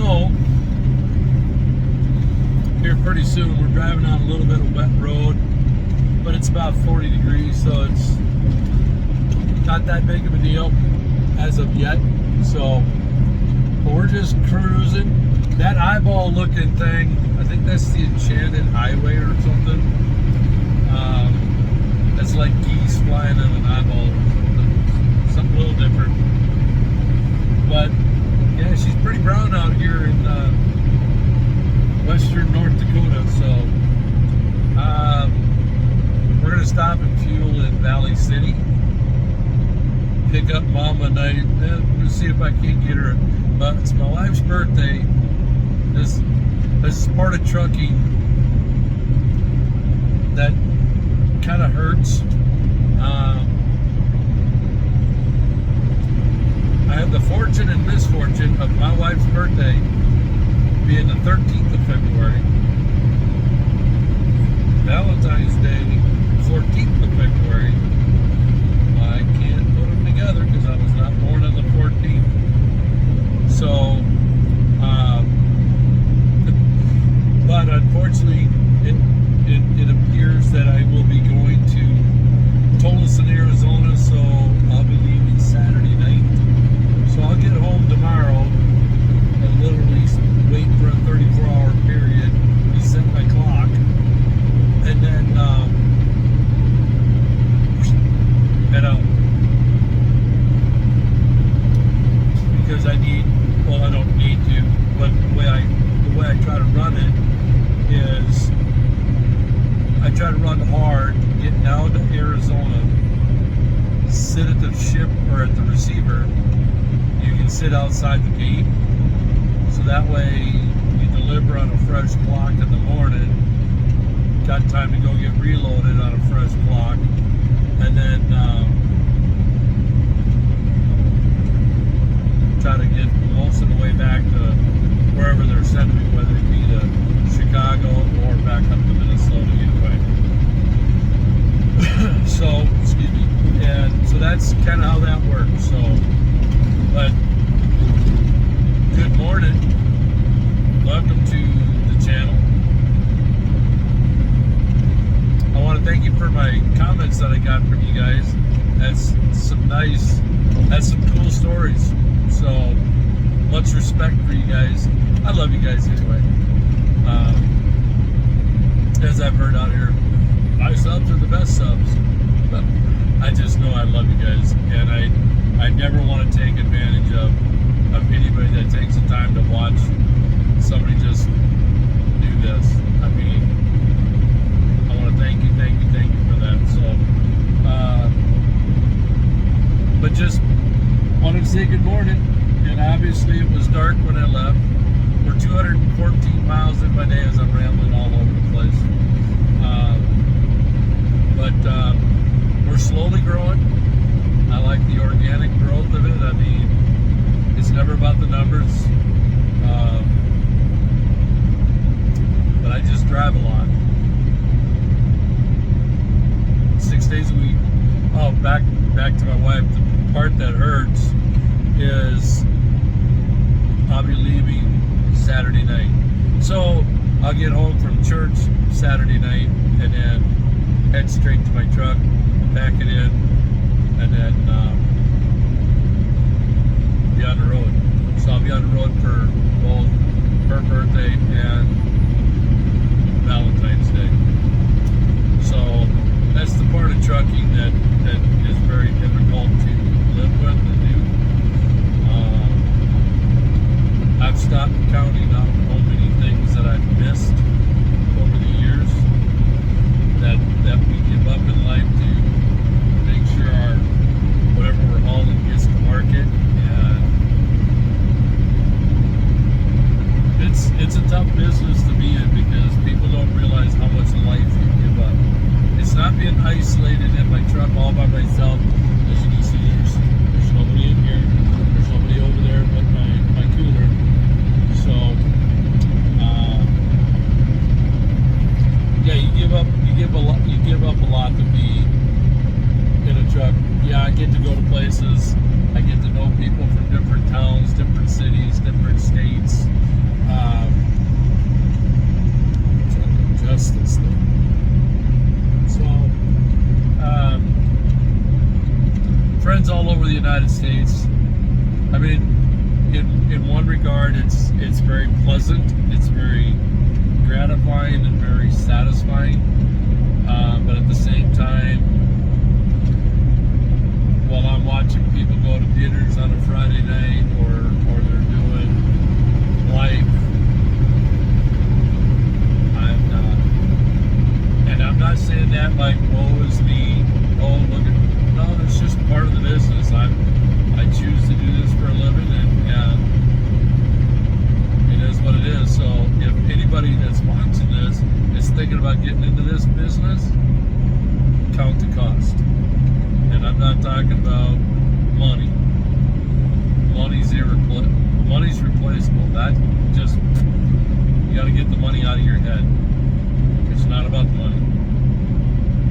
snow here pretty soon. We're driving on a little bit of wet road, but it's about 40 degrees, so it's not that big of a deal as of yet. So, but we're just cruising. That eyeball looking thing, I think that's the Enchanted Highway or something. That's like geese flying in an eyeball or something a little different. But yeah, she's pretty brown out here in western North Dakota. So we're gonna stop and fuel in Valley City. Pick up Mama tonight. We'll see if I can get her. But it's my wife's birthday. This is part of trucking that kind of hurts. I have the fortune and misfortune of my wife's birthday being the 13th of February, Valentine's Day, 14th of February. I can't put them together because I was not born on the 14th. So, but unfortunately, it appears that I will be going to Tolleson, Arizona, so I'll be leaving Saturday night. So I'll get home tomorrow and literally wait for a 34-hour period, reset my clock, and then head out. Because I need, well, I don't need to, but the way I try to run it is I try to run hard, get down to Arizona, sit at the ship or at the receiver. You can sit outside the gate, so that way you deliver on a fresh clock in the morning, got time to go get reloaded on a fresh clock, and then try to get most of the way back to wherever they're sending me, whether it be to Chicago or back up to Minnesota, either way. So, excuse me. And so that's kind of how that works. So, but good morning. Welcome to the channel. I want to thank you for my comments that I got from you guys. That's some cool stories. So, much respect for you guys. I love you guys anyway. As I've heard out here, my subs are the best subs. But I just know I love you guys, and I never want to take advantage of anybody that takes the time to watch somebody just do this. I mean, I want to thank you for that. So, but just wanted to say good morning. And obviously it was dark when I left. We're 214 miles in my day as I'm rambling all over the place. But we're slowly growing. I like the organic growth of it. I mean, it's never about the numbers. But I just drive a lot. 6 days a week. Oh, back to my wife. The part that hurts is I'll be leaving Saturday night. So I'll get home from church Saturday night and then head straight to my truck, pack it in, and then be on the road. So I'll be on the road for both her birthday and Valentine's Day. So that's the part of trucking that is very difficult to live with and do. I've stopped counting out how many things that I've missed over the years that we give up in life to make sure our whatever we're hauling gets to market. And it's a tough business to be in because people don't realize how much life you give up. It's not being isolated in my truck all by myself. As you can see, there's nobody in here. There's nobody over there but my cooler. So, yeah, you give up a lot to be in a truck. Yeah, I get to go to places. I get to know people from different towns, different cities, different states. fastest thing. So, friends all over the United States. I mean, in one regard, it's very pleasant. It's very gratifying and very satisfying. But at the same time, while I'm watching people go to dinners on a Friday night, or they're doing life, I'm not saying that like, woe is me. Oh, look at, no, it's just part of the business. I choose to do this for a living, and it is what it is. So if anybody that's watching this is thinking about getting into this business, count the cost. And I'm not talking about money. Money's replaceable. That just, you got to get the money out of your head. It's not about the money.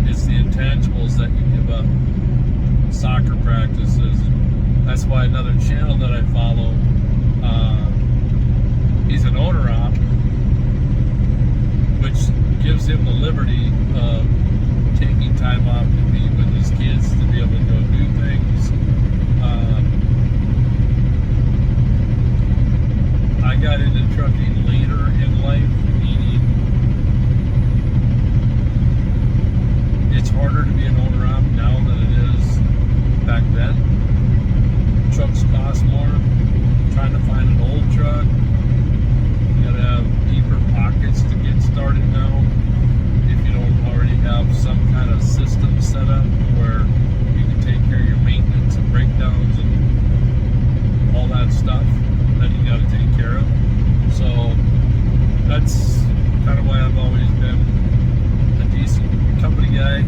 It's the intangibles that you give up. Soccer practices. That's why another channel that I follow, he's an owner-op, which gives him the liberty of taking time off to be with his kids, to be able to go do things. I got into trucking later in life, meaning it's harder to be an owner-op now than it is back then. Trucks cost more. Trying to find an old truck, you gotta have deeper pockets to get started now. If you don't already have some kind of system set up where you can take care of your maintenance and breakdowns and all that stuff that you gotta take care of. So that's kind of why I've always been a decent company guy.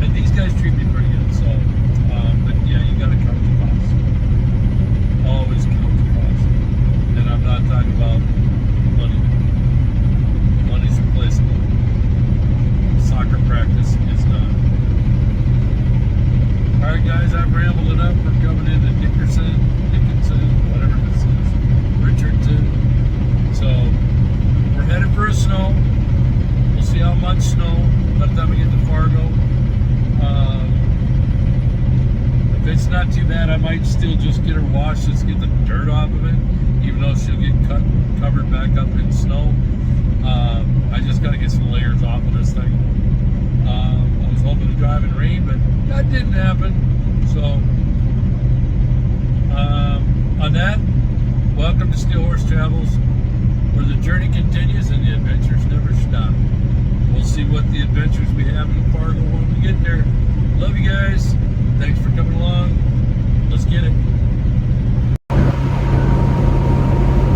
And these guys treat me pretty good, so but yeah, you gotta count the cost. Always count the cost. And I'm not talking about money. Money's replaceable. Soccer practice is not. Alright guys, I've rambled it up. We're coming into Dickinson, whatever this is. Richardson. So we're headed for a snow. We'll see how much snow by the time we get to Fargo. If it's not too bad, I might still just get her washed, just get the dirt off of it, even though she'll get covered back up in snow. I just got to get some layers off of this thing. I was hoping to drive in rain, but that didn't happen. So, on that, welcome to Steel Horse Travels, where the journey continues and the adventures never stop. We'll see what the adventures we have in Fargo when we get there. Love you guys. Thanks for coming along. Let's get it.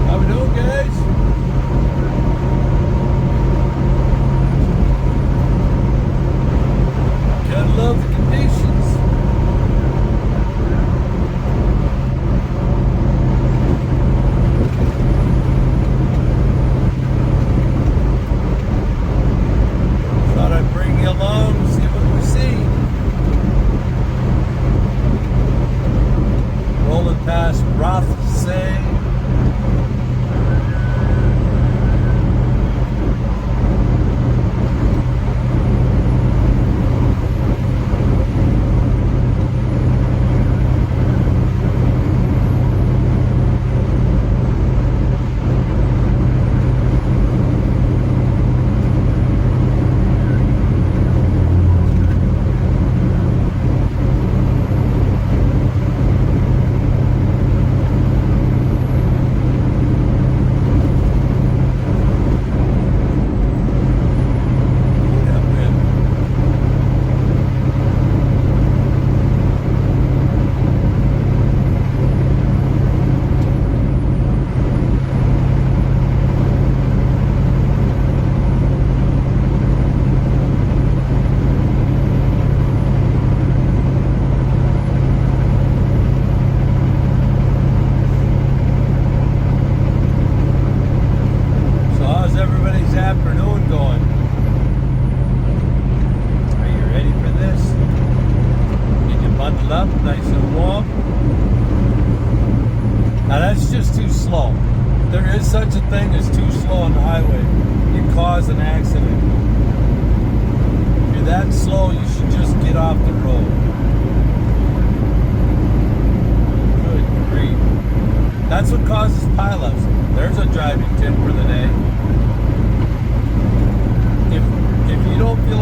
How we doing, guys? Gotta love the conditions. Thought I'd bring you along, see what we see.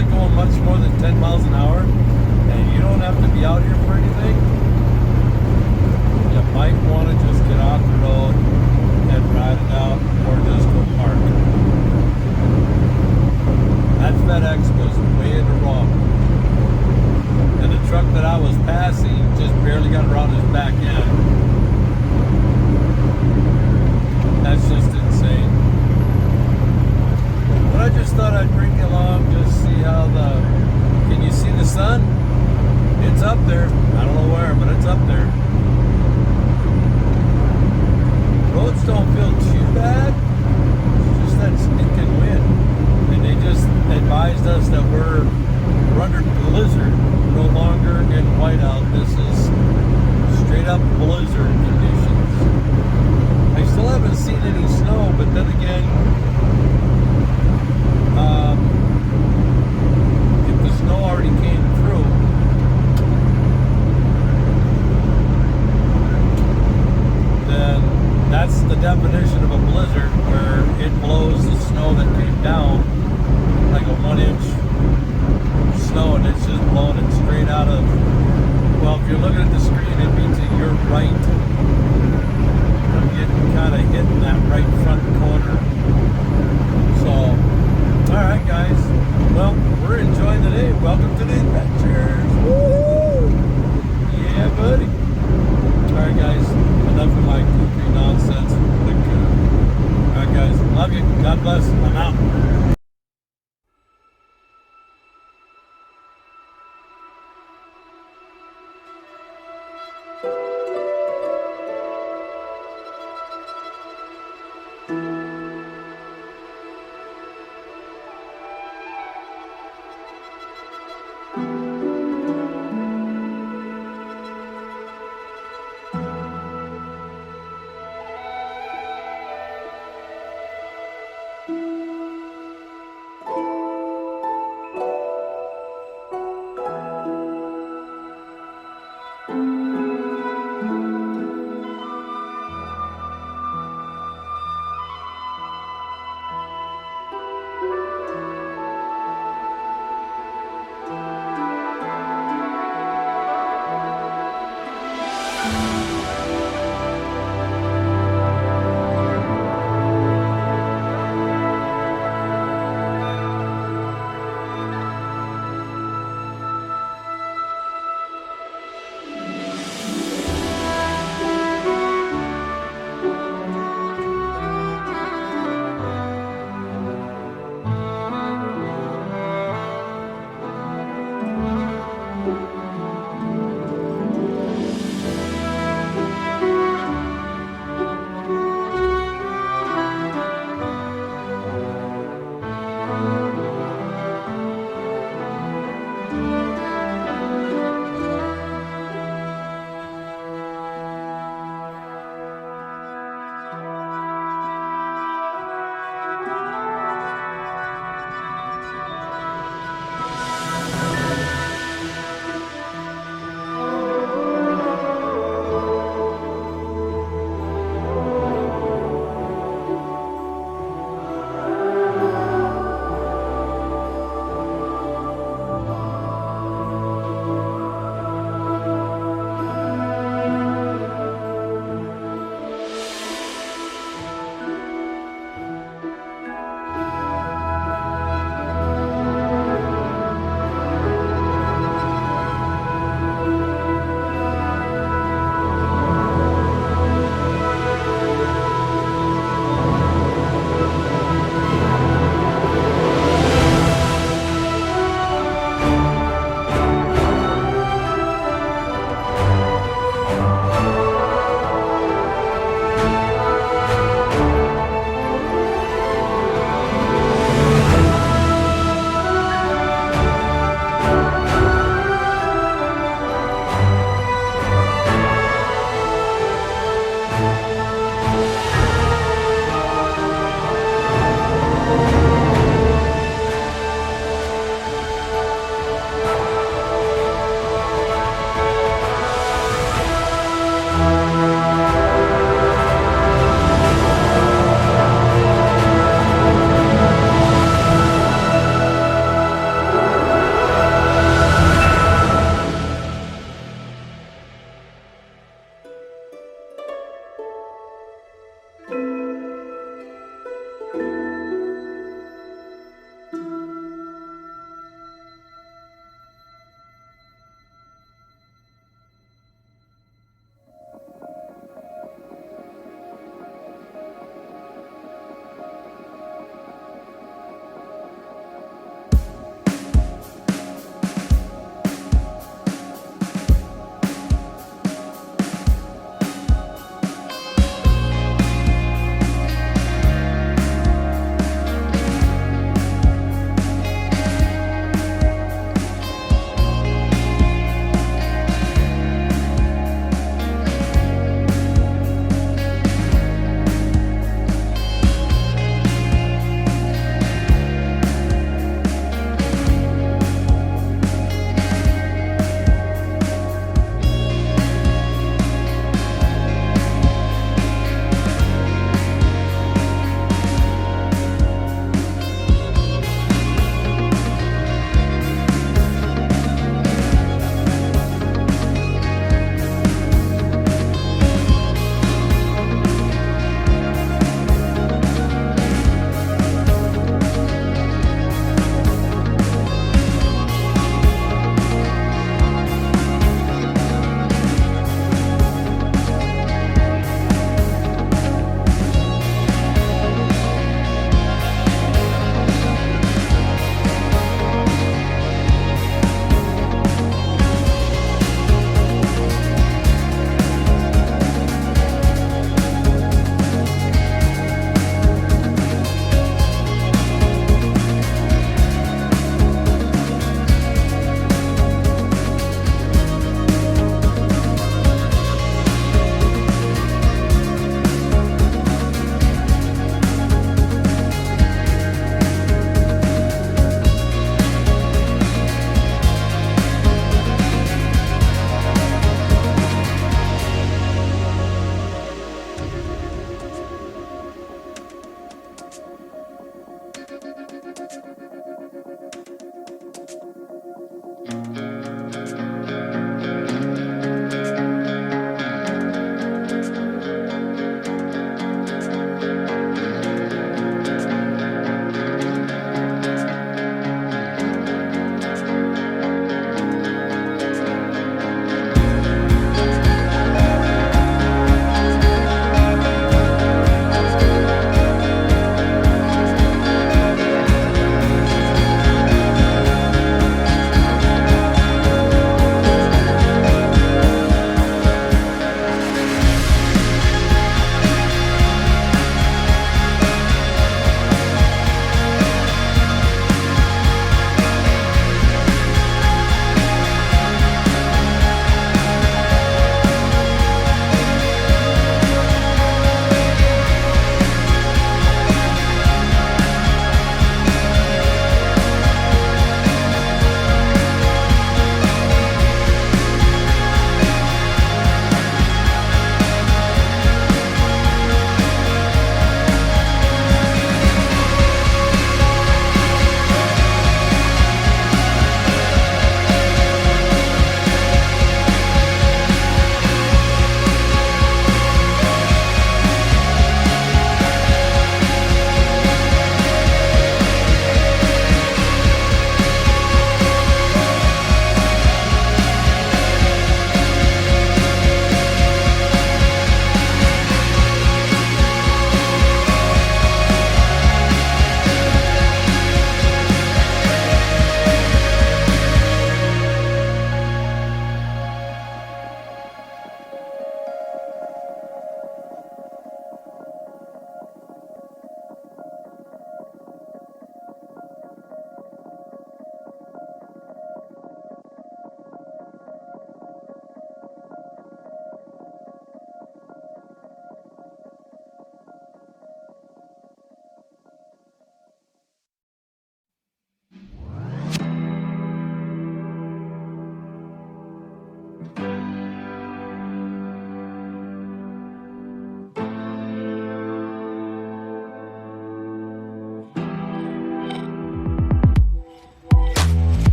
like going much more than 10 miles an hour and you don't have to be out here for anything, you might want to just get off the road and ride it out or just go park. That FedEx was way in the wrong. And the truck that I was passing just barely got around his back end. That's just insane. But I just thought I'd bring you along, just see how can you see the sun? It's up there. I don't know where, but it's up there. Roads don't feel too bad. It's just that stinking wind. And they just advised us that we're under blizzard, no longer in whiteout. This is straight up blizzard conditions. I still haven't seen any snow, but then again, if the snow already came through, then that's the definition of a blizzard, where it blows the snow that came down, like a 1-inch snow, and it's just blowing it straight out of, well, if you're looking at the screen, it'd be to your right. I'm getting kind of hitting that right front corner. So, alright guys, well, we're enjoying the day. Welcome to the adventures. Woo! Yeah, buddy. Alright guys, enough of my goofy nonsense. Alright guys, love you. God bless. I'm out.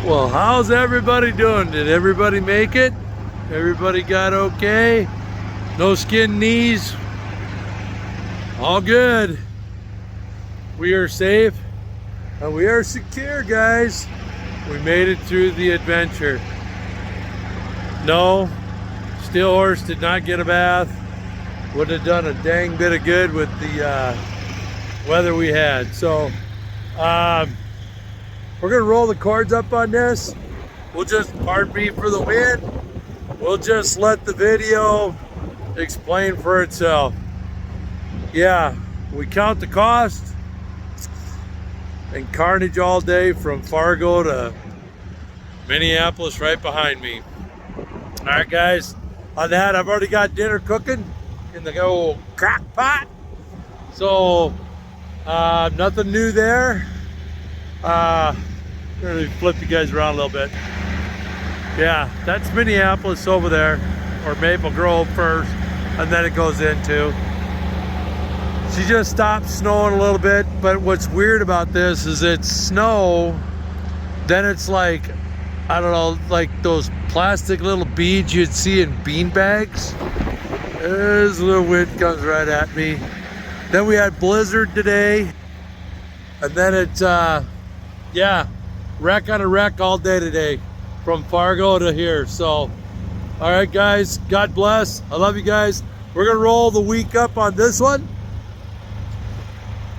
Well, how's everybody doing? Did everybody make it? Everybody got okay? No skin knees? All good. We are safe and we are secure, guys. We made it through the adventure. No, Steel Horse did not get a bath. Would have done a dang bit of good with the weather we had. So, we're gonna roll the cords up on this. We'll just, pardon me for the wind, we'll just let the video explain for itself. Yeah, we count the cost and carnage all day from Fargo to Minneapolis right behind me. All right, guys, on that, I've already got dinner cooking in the old crock pot. So, nothing new there. Really flip you guys around a little bit. Yeah, that's Minneapolis over there, or Maple Grove first, and then it goes into. She just stopped snowing a little bit, but what's weird about this is it's snow, then it's like, I don't know, like those plastic little beads you'd see in bean bags. There's a little wind comes right at me. Then we had blizzard today, and then it's, yeah, wreck on a wreck all day today from Fargo to here. So, all right, guys, God bless. I love you guys. We're gonna roll the week up on this one.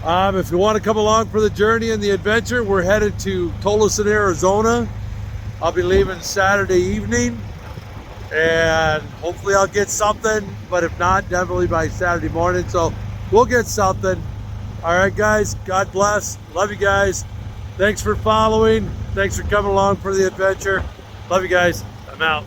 If you want to come along for the journey and the adventure, we're headed to Tolleson, Arizona. I'll be leaving Saturday evening, and hopefully I'll get something, but if not, definitely by Saturday morning. So we'll get something. All right, guys, God bless. Love you guys. Thanks for following. Thanks for coming along for the adventure. Love you guys. I'm out.